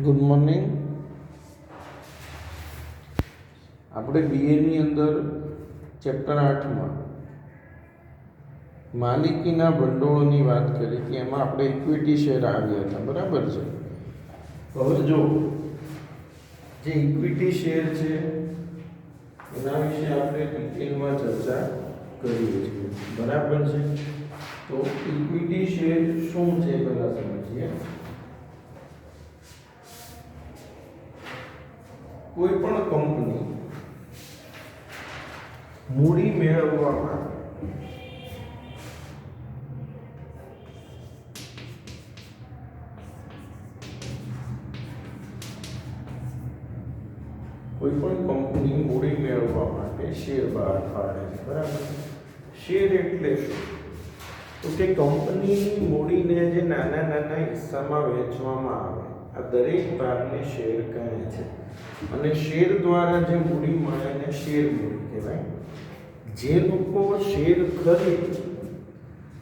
Good morning. આપણે બીએની અંદર chapter 8માં માલિકીના ભંડોળની વાત કરી હતી. એમાં આપણે ઇક્વિટી શેર આવ્યા હતા, બરાબર છે. હવે જો જે ઇક્વિટી શેર છે એના વિશે આપણે ડિટેલમાં ચર્ચા કરીએ છીએ, બરાબર છે. તો ઇક્વિટી શેર શું છે પહેલા સમજીએ. કોઈ પણ કંપની મૂડી મેળવવામાં માટે શેર બહાર પાડે છે, બરાબર. શેર એટલે શું? તો કે કંપનીની મૂડીને જે નાના નાના હિસ્સામાં વહેંચવામાં આવે, આ દરેક ભાગને શેર કહે છે. અને શેર દ્વારા જે મૂડી મળે એને શેર મૂડી કહેવાય. જે લોકો શેર ખરીદે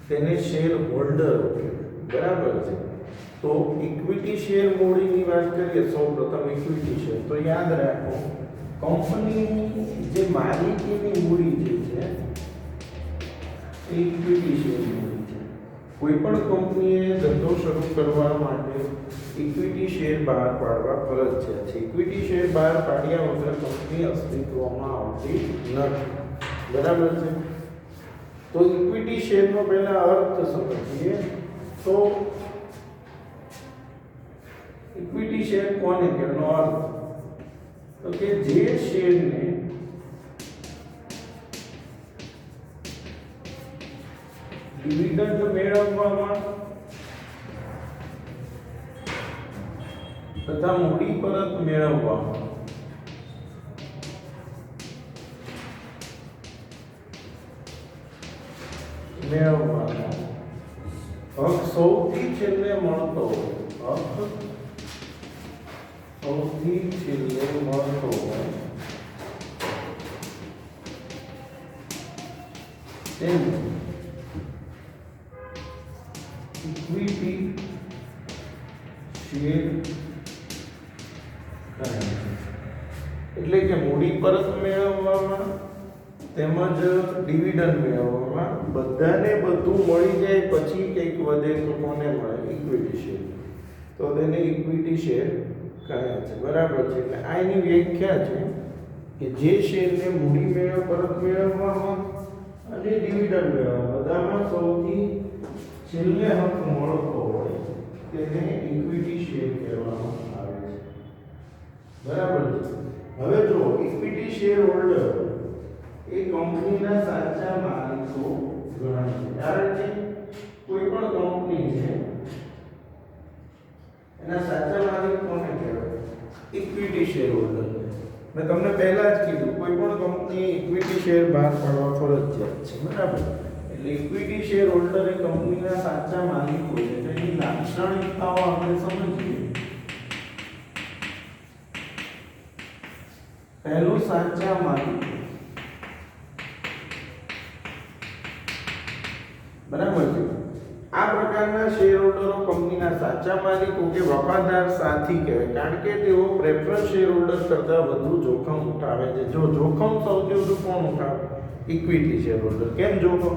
તેને શેર હોલ્ડર કહેવાય, બરાબર છે. તો ઇક્વિટી શેર મૂડીની વાત કરીએ, સૌપ્રથમ ઇક્વિટી શેર તો યાદ રાખો, કંપનીની જે માલિકીની મૂડી જે છે એ ઇક્વિટી શેર મૂડી છે. કોઈ પણ કંપનીએ ધંધો શરૂ કરવા માટે ઇક્વિટી શેર બહાર પાડવા ફરજિયાત છે. ઇક્વિટી શેર બહાર પાડ્યા વગર કંપની અસ્તિત્વમાં આવતી નથી, બરાબર છે. તો ઇક્વિટી શેરનો પહેલા અર્થ સમજીએ. તો ઇક્વિટી શેર કોને કહેવાનો અર્થ? તો કે જે શેરને ડિવિડન્ડ મેળવવામાં તથા મૂડી પરત મેળવવામાં હક સૌથી છેલ્લે મળતો હોય, સૌથી છેલ્લે મળતો હોય તેને ઇક્વિટી શેર એટલે કે મૂડી પરત મેળવવામાં તેમજ ડિવિડન્ડ મેળવવામાં બધાને બધું મળી જાય પછી કંઈક વધે તો કોને મળે? Equity share. તો તેને ઇક્વિટી શેર કહે છે, બરાબર છે. એટલે આ એની વ્યાખ્યા છે કે જે શેરને મૂડી પરત મેળવવામાં અને ડિવિડન્ડ મેળવવામાં બધામાં સૌથી છેલ્લે હક મળતો હોય તેને ઇક્વિટી શેર કહેવામાં આવે છે, બરાબર છે. હવે જો ઇક્વિટી શેર હોલ્ડર એ કંપનીના સાચા માલિકો ગણાય છે. કારણ કે કોઈ પણ કંપની છે એના સાચા માલિક કોને કહેવાય? Equity share holder. મેં તમને પહેલા જ કીધું, કોઈ પણ કંપની ઇક્વિટી શેર બહાર પાડવા ફરજિયાત છે, બરાબર. એટલે ઇક્વિટી શેર હોલ્ડર એ કંપનીના સાચા માલિકો છે. તેની લાક્ષણિકતાઓ આપણે સમજીએ. પહેલું, સાચા માલિક, બરાબર છે. આ પ્રકારના શેર હોલ્ડરો કંપનીના સાચા માલિકો કે વફાદાર સાથી કહેવાય, કારણ કે તેઓ પ્રેફરન્સ શેર હોલ્ડર કરતાં વધુ જોખમ ઉઠાવે છે. જો જોખમ સૌથી વધુ કોણ ઉઠાવે? Equity share holder. કેમ જોખમ?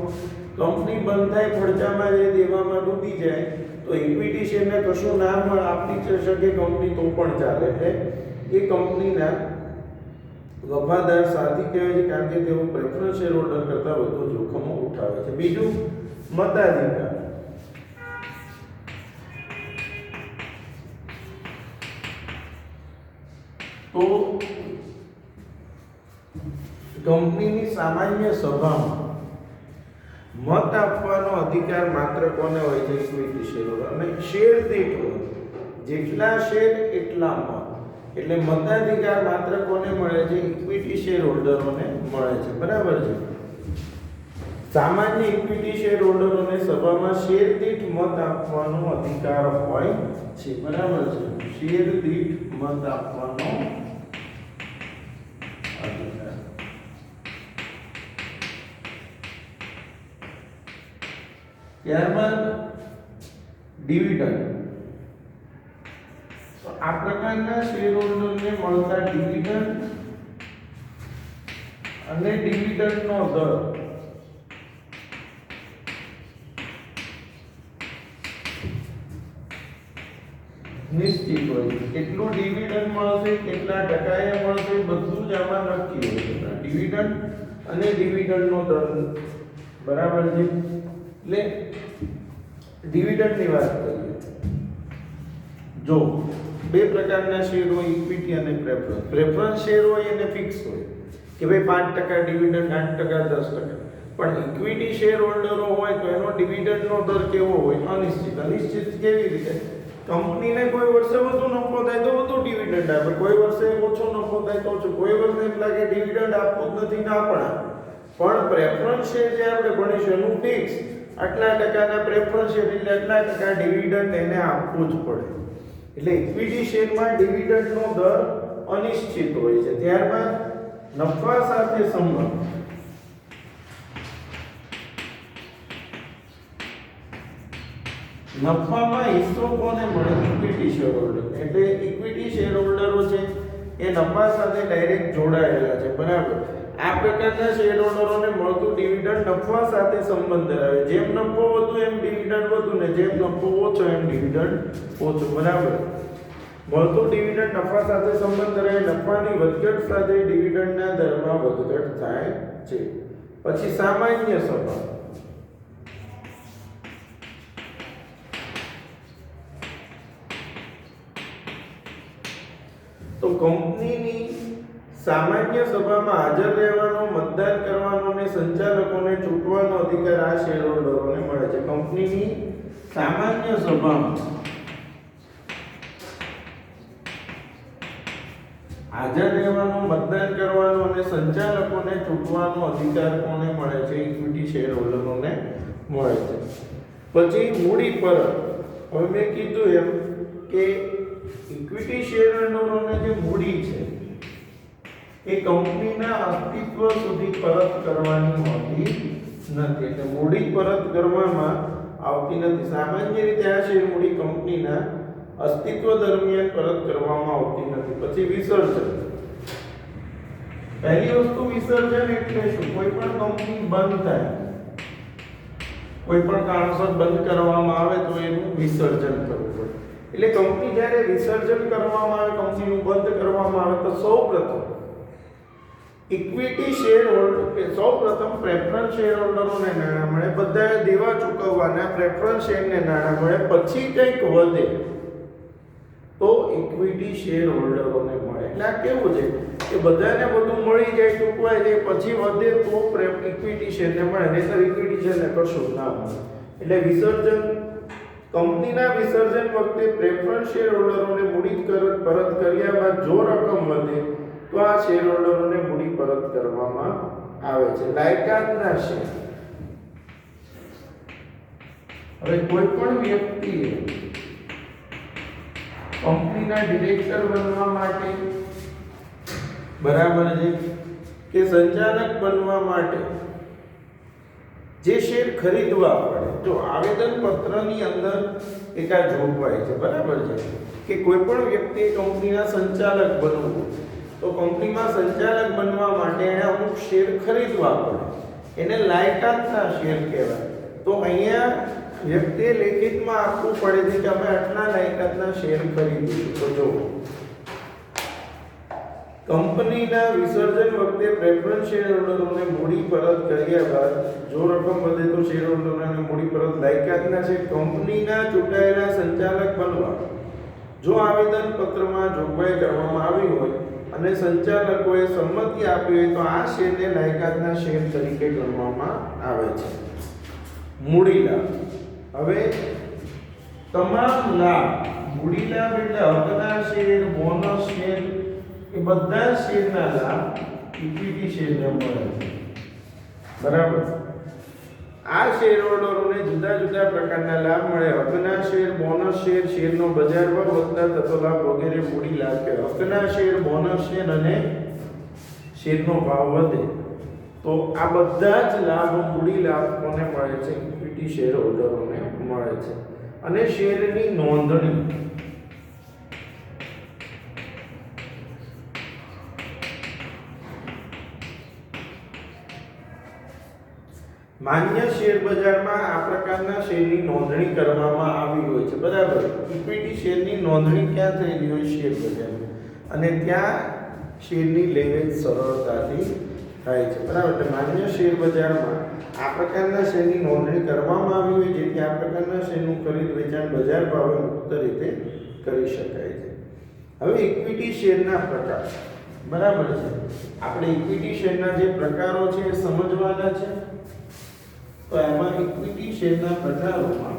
કંપની બંધ થાય, પડચામાં જાય, દેવામાં ડૂબી જાય તો ઇક્વિટી શેરને કશું ના આપી શકે કંપની તો પણ ચાલે. એટલે એ કંપનીના વફાદાર સાથી કહેવાય છે, કારણ કે તેઓ પ્રેફરન્સ શેર હોલ્ડર કરતાં વધુ જોખમો ઉઠાવે છે. બીજું, મતાધિકાર. તો કંપનીની સામાન્ય સભામાં મત આપવાનો અધિકાર માત્ર કોને હોય છે? Equity share holder. અને શેર દીઠ જેટલા શેર એટલા મત. એટલે મતાધિકાર માત્ર કોને મળે છે? ઇક્વિટી શેર હોલ્ડરોને મળે છે, બરાબર છે. સામાન્ય ઇક્વિટી શેર હોલ્ડરોને સભામાં શેર દીઠ મત આપવાનો અધિકાર હોય છે, બરાબર છે. શેર દીઠ મત આપવાનો અધિકાર. ત્યારબાદ ડિવિડન્ડ. તો આ પ્રકારના શેર હોલ્ડરને મળતા ડિવિડન્ડ અને ડિવિડન્ડનો દર નિશ્ચિત હોય છે. કેટલું ડિવિડન્ડ મળશે, કેટલા ટકાએ મળશે, બધું જ આમાં નક્કી હોય છે. ડિવિડન્ડ અને ડિવિડન્ડનો દર બરાબર છે. એટલે ડિવિડન્ડની વાત કરીએ, જો બે પ્રકારના શેર હોય, ઇક્વિટી અને પ્રેફરન્સ. પ્રેફરન્સ શેર હોય એને ફિક્સ હોય કે ભાઈ 5% ડિવિડન્ડ, 8%, 10%. પણ ઇક્વિટી શેર હોલ્ડરો હોય તો એનો ડિવિડન્ડનો દર કેવો હોય? અનિશ્ચિત. અનિશ્ચિત કેવી રીતે? કંપનીને કોઈ વર્ષે વધુ નફો થાય તો વધુ ડિવિડન્ડ આપે, કોઈ વર્ષે ઓછો નફો થાય તો ઓછો, કોઈ વર્ષે એમ લાગે ડિવિડન્ડ આપવું જ નથી ના પણ આપે. પણ પ્રેફરન્સ શેર જે આપણે ભણીશું એનું ફિક્સ, આટલા ટકાના પ્રેફરન્સ શેર એટલે આટલા ટકા ડિવિડન્ડ એને આપવું જ પડે. એટલે ઇક્વિટી શેરમાં ડિવિડન્ડનો દર અનિશ્ચિત હોય છે. ત્યારબાદ નફા સાથે સંબંધ. નફામાં હિસ્સો કોને મળે? Equity share holder. એટલે ઇક્વિટી શેર હોલ્ડરો છે એ નફા સાથે ડાયરેક્ટ જોડાયેલા છે, બરાબર. આ પ્રકારના શેર હોલ્ડરોને મળતું ડિવિડન્ડ નફા સાથે સંબંધ ધરાવે. જેમ નફો વધુ એમ ડિવિડન્ડ વધુ, ને જેમ નફો ઓછો એમ ડિવિડન્ડ ઓછો, બરાબર. મળતું ડિવિડન્ડ નફા સાથે સંબંધ ધરાવે. નફાની વધઘટ સાથે ડિવિડન્ડના દરમાં વધઘટ થાય છે. પછી સામાન્ય સભા. તો કંપનીની સામાન્ય સભામાં હાજર રહેવાનો, મતદાન કરવાનો અને સંચાલકોને ચૂંટવાનો અધિકાર આ શેર હોલ્ડરોને મળે છે. કંપનીની સામાન્ય સભામાં હાજર રહેવાનો, મતદાન કરવાનો અને સંચાલકોને ચૂંટવાનો અધિકાર કોને મળે છે? ઇક્વિટી શેર હોલ્ડરોને મળે છે. પછી મૂડી પરત. હવે મેં કીધું એમ કે ઇક્વિટી શેર હોલ્ડરોને જે મૂડી છે એ કંપનીના અસ્તિત્વ સુધી પરત કરવાની હોતી નથી. એટલે મૂડી પરત કરવામાં આવતી નથી. સામાન્ય રીતે આ શેર મૂડી કંપનીના અસ્તિત્વ દરમિયાન પરત કરવામાં આવતી નથી. પછી વિસર્જન. પહેલી વસ્તુ વિસર્જન એટલે શું? કોઈ પણ કંપની બંધ થાય, કોઈ પણ કારણસર બંધ કરવામાં આવે તો એનું વિસર્જન કરવું પડે. એટલે કંપની જ્યારે વિસર્જન કરવામાં આવે, કંપનીનું બંધ કરવામાં આવે તો સૌપ્રથમ ઇક્વિટી શેર હોલ્ડર, સૌપ્રથમ પ્રેફરન્સ શેર હોલ્ડરોને નાણાં મળે, બધાએ દેવા ચૂકવવાના, પ્રેફરન્સ શેરને નાણાં મળે. પછી કંઈક વધે તો ઇક્વિટી શેર હોલ્ડરોને મળે. એટલે આ કેવું છે કે બધાને બધું મળી જાય, ચૂકવાય જાય, પછી વધે તો ઇક્વિટી શેરને મળે, નહીંતર ઇક્વિટી શેરને કશું ના મળે. એટલે વિસર્જન, કંપનીના વિસર્જન વખતે પ્રેફરન્સ શેર હોલ્ડરોને મૂડી પરત કર્યા બાદ જો રકમ વધે તો આ શેર હોલ્ડરોને મૂડી પરત કરવામાં આવે છે. લાયકાતના શેર. હવે કોઈ પણ વ્યક્તિએ કંપનીના ડિરેક્ટર બનવા માટે, બરાબર છે, કે સંચાલક બનવા માટે જે શેર ખરીદવા પડે, જો આવેદન પત્રની અંદર એક આ જોગવાઈ છે, બરાબર છે, કે કોઈ પણ વ્યક્તિએ કંપનીના સંચાલક બનવું તો કંપનીમાં સંચાલક બનવા માટે એને અમુક શેર ખરીદવા પડે, એને લાયકાતના શેર કહેવાય. તો અહીંયા વ્યક્તિએ લેખિતમાં આપવું પડે છે કે અમે આટલા લાયકાતના શેર ખરીદીશું. તો જો કંપનીના વિસર્જન વખતે પ્રેફરન્સ શેર હોલ્ડરોને મૂડી પરત કર્યા બાદ જો રકમ વધે તો શેર હોલ્ડરોને મૂડી પરત લાયકાતના શેર કંપનીના ચૂંટાયેલા સંચાલક બનવા જો આવેદન પત્રમાં જોગવાઈ કરવામાં આવી હોય અને સંચાલકોએ સંમતિ આપી હોય તો આ શેરને લાયકાતના શેર તરીકે ગણવામાં આવે છે. મૂડી લાભ. હવે તમામ લાભ, મૂડી લાભ એટલે હકના શેર, બોનસ શેર, એ બધા શેરના લાભ ઇક્વિટી શેરને મળે છે, બરાબર. આ શેર હોલ્ડરોને જુદા જુદા પ્રકારના લાભ મળે. હકના શેર, બોનસ શેર, શેરનો બજાર ભાવ વધતા થતો લાભ વગેરે મૂડી લાભ કહેવાય. હકના શેર, બોનસ શેર અને શેરનો ભાવ વધે તો આ બધા જ લાભ, મૂડી લાભ કોને મળે છે? ઇક્વિટી શેર હોલ્ડરોને મળે છે. અને શેરની નોંધણી. માન્ય શેર બજારમાં આ પ્રકારના શેરની નોંધણી કરવામાં આવી હોય છે, બરાબર. ઇક્વિટી શેરની નોંધણી ક્યાં થયેલી હોય? શેર બજારમાં. અને ત્યાં શેરની લેવેચ સરળતાથી થાય છે, બરાબર. એટલે માન્ય શેર બજારમાં આ પ્રકારના શેરની નોંધણી કરવામાં આવી હોય જેથી આ પ્રકારના શેરનું ખરીદ વેચાણ બજાર ભાવે મુક્ત રીતે કરી શકાય છે. હવે ઇક્વિટી શેરના પ્રકાર, બરાબર છે. આપણે ઇક્વિટી શેરના જે પ્રકારો છે એ સમજવાના છે. તો એમાં ઇક્વિટી શેરના પ્રકારોમાં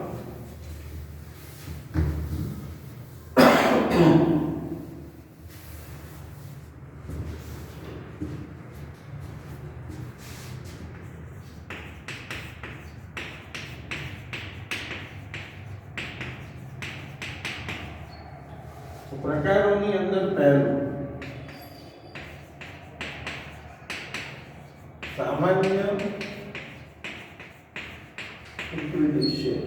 પ્રકારોની અંદર પહેલું સામાન્ય ઇક્વિટી શેર.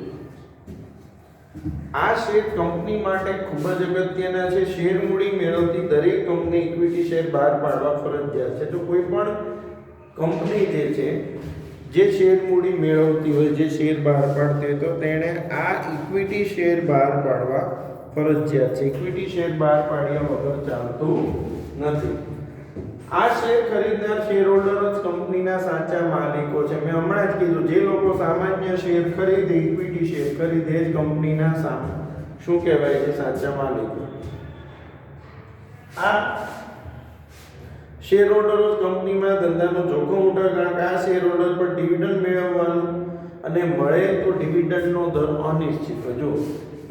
આ શેર કંપની માટે ખૂબ જ અગત્યના છે. શેર મૂડી મેળવતી દરેક કંપની ઇક્વિટી શેર બહાર પાડવા ફરજિયાત છે. તો કોઈ પણ કંપની જે છે જે શેર મૂડી મેળવતી હોય, જે શેર બહાર પાડતી હોય, તો તેણે આ ઇક્વિટી શેર બહાર પાડવા ફરજિયાત છે. ઇક્વિટી શેર બહાર પાડ્યા વગર ચાલતું નથી. આ શેર ખરીદનાર શેર હોલ્ડર જ કંપનીના સાચા માલિકો છે. મેં હમણાં જ કીધું, જે લોકો સામાન્ય શેર ખરીદે, ઇક્વિટી શેર ખરીદે, જ કંપનીના શું કહેવાય છે? સાચા માલિકો. આ શેર હોલ્ડરો કંપનીમાં ધંધાનો જોખમ ઉઠાવે, કારણ કે આ શેર હોલ્ડર પર ડિવિડન્ડ મેળવવાનું અને મળે તો ડિવિડન્ડનો દર અનિશ્ચિત હોય. જો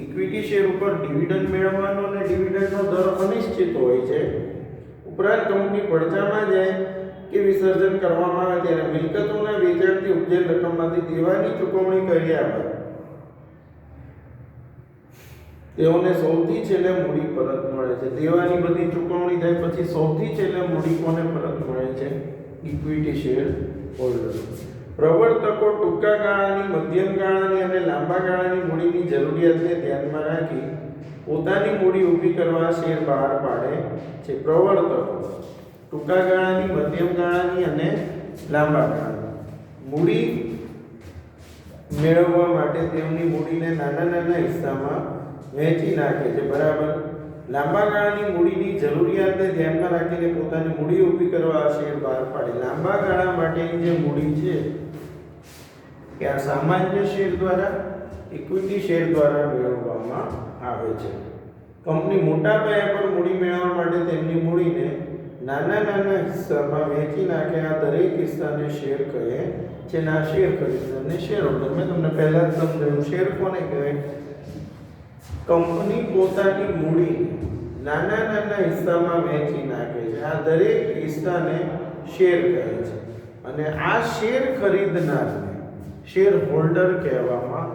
ઇક્વિટી શેર ઉપર ડિવિડન્ડ મેળવવાનો અને ડિવિડન્ડનો દર અનિશ્ચિત હોય છે. ઉપરાંત કંપની પડચામાં જાય કે વિસર્જન કરવામાં આવે ત્યારે મિલકતોના વેચાણથી ઉપજેલ રકમમાંથી દેવાની ચૂકવણી કર્યા બાદ તેઓને સૌથી છેલ્લે મૂડી પરત મળે છે. દેવાની બધી ચૂકવણી થાય પછી સૌથી છેલ્લે મૂડી કોને પરત મળે છે? Equity share holder. પ્રવર્તકો ટૂંકા ગાળાની, મધ્યમ ગાળાની અને લાંબા ગાળાની મૂડીની જરૂરિયાતને ધ્યાનમાં રાખી પોતાની મૂડી ઊભી કરવા શેર બહાર પાડે છે. પ્રવર્તકો ટૂંકા ગાળાની, મધ્યમ ગાળાની અને લાંબા ગાળાની મૂડી મેળવવા માટે તેમની મૂડીને નાના નાના હિસ્સામાં વહેંચી નાખે છે, બરાબર. લાંબા ગાળાની મૂડીની જરૂરિયાતને ધ્યાનમાં રાખીને પોતાની મૂડી ઊભી કરવા આ શેર બહાર પાડે. લાંબા ગાળા માટેની જે મૂડી છે કે આ સામાન્ય શેર દ્વારા, ઇક્વિટી શેર દ્વારા મેળવવામાં આવે છે. કંપની મોટા પાયા પર મૂડી મેળવવા માટે તેમની મૂડીને નાના નાના હિસ્સામાં વહેંચી નાખે. આ દરેક હિસ્સાને શેર કહે છે. આ શેર ખરીદનારને શેર હોલ્ડર. મેં તમને પહેલા જ સમજાવ્યું, શેર કોને કહેવાય? કંપની પોતાની મૂડી નાના નાના હિસ્સામાં વહેંચી નાખે છે. આ દરેક હિસ્સાને શેર કહે છે. અને આ શેર ખરીદનારને શેર હોલ્ડર કહેવામાં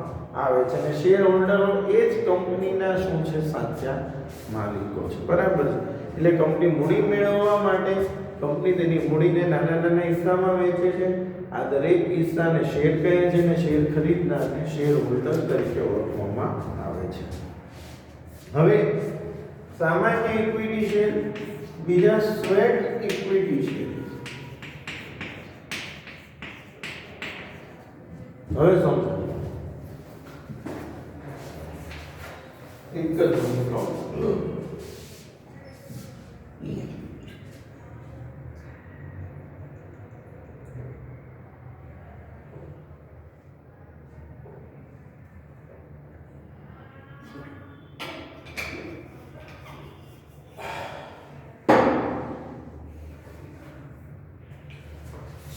આવે છે. અને શેર હોલ્ડરો એ જ કંપનીના શું છે? સાચા માલિકો છે, બરાબર છે. એટલે કંપની મૂડી મેળવવા માટે કંપની તેની મૂડીને નાના નાના હિસ્સામાં વહેંચે છે. આ દરેક હિસ્સાને શેર કહે છે અને શેર ખરીદનારને શેર હોલ્ડર તરીકે ઓળખવામાં આવે છે. હવે સામાન્ય ઇક્વિટી શેર, બીજા સ્વેટ ઇક્વિટી શેર. હવે સમજો, એક જ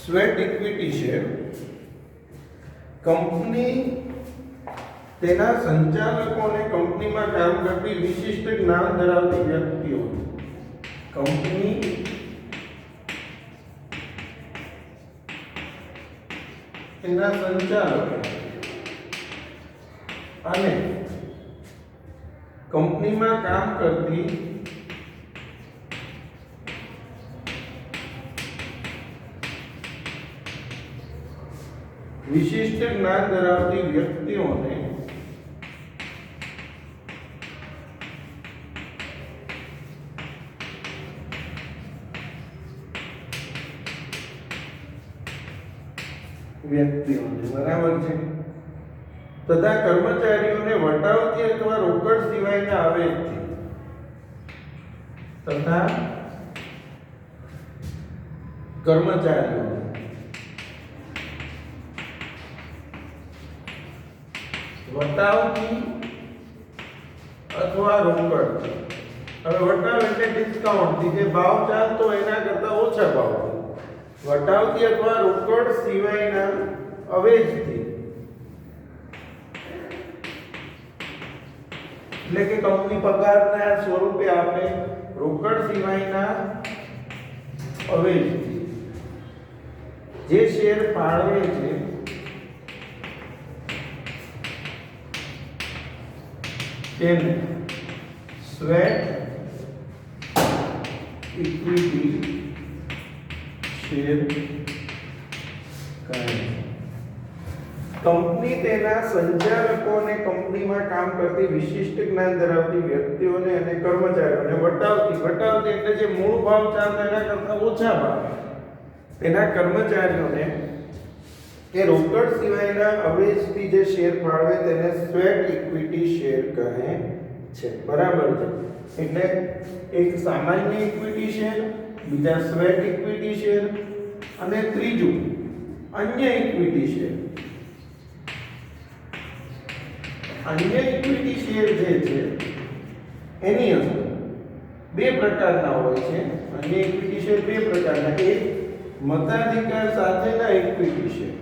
સ્વેટ ઇક્વિટી શેર કંપની તેના સંચાલકોને કંપનીમાં કામ કરતી વિશિષ્ટ જ્ઞાન ધરાવતી વ્યક્તિઓ, કંપની તેના સંચાલકો અને કંપનીમાં કામ કરતી વિશિષ્ટ જ્ઞાન ધરાવતી વ્યક્તિઓને વ્યક્તિઓને, બરાબર છે, તથા કર્મચારીઓને વટાવતી અથવા રોકડ સિવાયના આવેગથી તથા કર્મચારીઓને વટાવતી અથવા રોકડ. હવે વટાવ એટલે ડિસ્કાઉન્ટ, જે ભાવ ચાલતો એના કરતા ઓછા ભાવથી, વટાવતી અથવા રોકડ સિવાયના અવેજથી, એટલે કે કંપની પગારના સ્વરૂપે આપે રોકડ સિવાયના અવેજથી જે શેર ફાળવે છે તેને સ્વેટ ઇક્વિટી શેર કહે. કંપની તેના સંચાલકો અને કંપનીમાં કામ કરતી વિશિષ્ટ જ્ઞાન ધરાવતી વ્યક્તિઓને અને કર્મચારીઓને વટાવતી એટલે જે મૂળ ભાવ ચાલતો એના કરતા ઓછા ભાવ તેના કર્મચારીઓને કે રોકડ સિવાયના અવેજથી જે શેર ફાળવે તેને સ્વેટ ઇક્વિટી શેર કહે છે, બરાબર છે. એટલે એક સામાન્ય ઇક્વિટી શેર, બીજા સ્વેટ ઇક્વિટી શેર અને ત્રીજું અન્ય ઇક્વિટી શેર. અન્ય ઇક્વિટી શેર જે છે એની અંદર બે પ્રકારના હોય છે. અન્ય ઇક્વિટી શેર બે પ્રકારના, એક મતાધિકાર સાથેના ઇક્વિટી શેર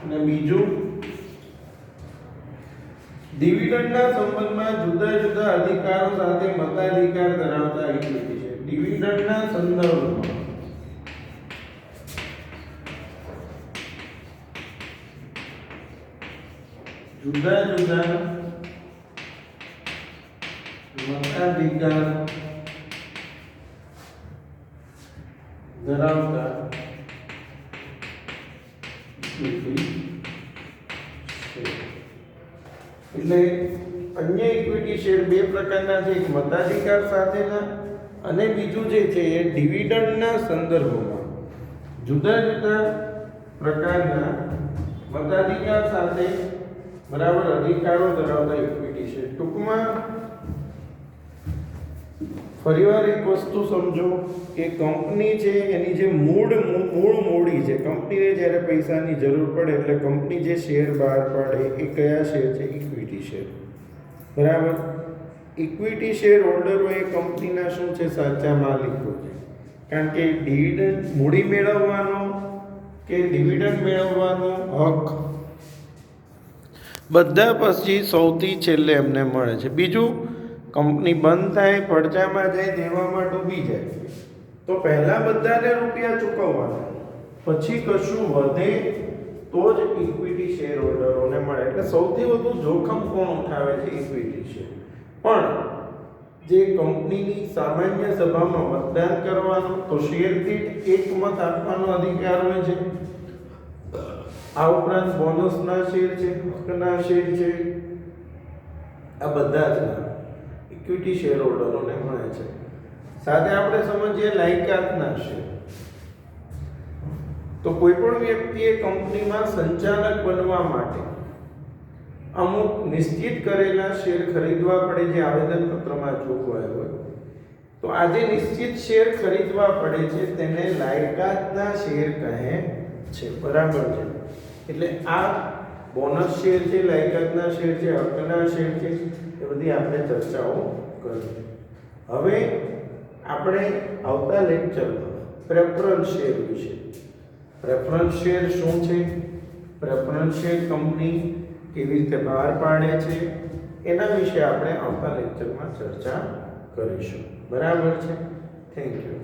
અને બીજું ડિવિડન્ડના સંબંધમાં જુદા જુદા અધિકારો સાથે મતાધિકાર ધરાવતા ઇક્વિટી શેર. ડિવિડન્ડના સંદર્ભમાં જુદા જુદા મતાધિકાર ધરાવતા ઇક્વિટી શેર. એટલે અન્ય ઇક્વિટી શેર બે પ્રકારના છે, એક મતાધિકાર સાથેના અને બીજું જે છે એ ડિવિડન્ડના સંદર્ભમાં જુદા જુદા પ્રકારના મતાધિકાર સાથે બરાબર અધિકારો ધરાવતા ઇક્વિટી શેર. ટૂંકમાં ફરીવાર એક વસ્તુ સમજો કે કંપની છે એની જે મૂળ મૂડી છે, કંપનીને જ્યારે પૈસાની જરૂર પડે એટલે કંપની જે શેર બહાર પાડે એ કયા શેર છે? ઇક્વિટી શેર, બરાબર. ઇક્વિટી શેર હોલ્ડરો એ કંપનીના શું છે? સાચા માલિકો છે. કારણ કે ડિવિડન્ડ મૂડી મેળવવાનો કે ડિવિડન્ડ મેળવવાનો હક બધા પછી સૌથી છેલ્લે એમને મળે છે. બીજું, કંપની બંધ થાય, પડચામાં જાય, દેવામાં ડૂબી જાય તો પહેલાં બધાને રૂપિયા ચૂકવવાના, પછી કશું વધે તો જ ઇક્વિટી શેર હોલ્ડરોને મળે. એટલે સૌથી વધુ જોખમ કોણ ઉઠાવે છે? Equity share. પણ જે કંપનીની સામાન્ય સભામાં મતદાન કરવાનો, તો શેર દીઠ એક મત આપવાનો અધિકાર હોય છે. આ ઉપરાંત બોનસના શેર છે, હકના શેર છે, આ બધા જ ઇક્વિટી શેર હોલ્ડરોને મળે છે. સાથે આપણે સમજીએ લાયકાતના શેર. તો કોઈ પણ વ્યક્તિએ કંપનીમાં સંચાલક બનવા માટે અમુક નિશ્ચિત કરેલા શેર ખરીદવા પડે, જે આવેદન પત્રમાં જોગવાઈ હોય. તો આ જે નિશ્ચિત શેર ખરીદવા પડે છે તેને લાયકાતના શેર કહે છે, બરાબર છે. એટલે આ બોનસ શેર છે, લાયકાતના શેર છે, હકના શેર છે, એ બધી આપણે ચર્ચાઓ કરી. હવે આપણે આવતા લેક્ચરમાં પ્રેફરન્સ શેર વિશે, પ્રેફરન્સ શેર શું છે, પ્રેફરન્સ શેર કંપની કેવી રીતે બહાર પાડે છે, એના વિશે આપણે આવતા લેક્ચરમાં ચર્ચા કરીશું, બરાબર છે. Thank you.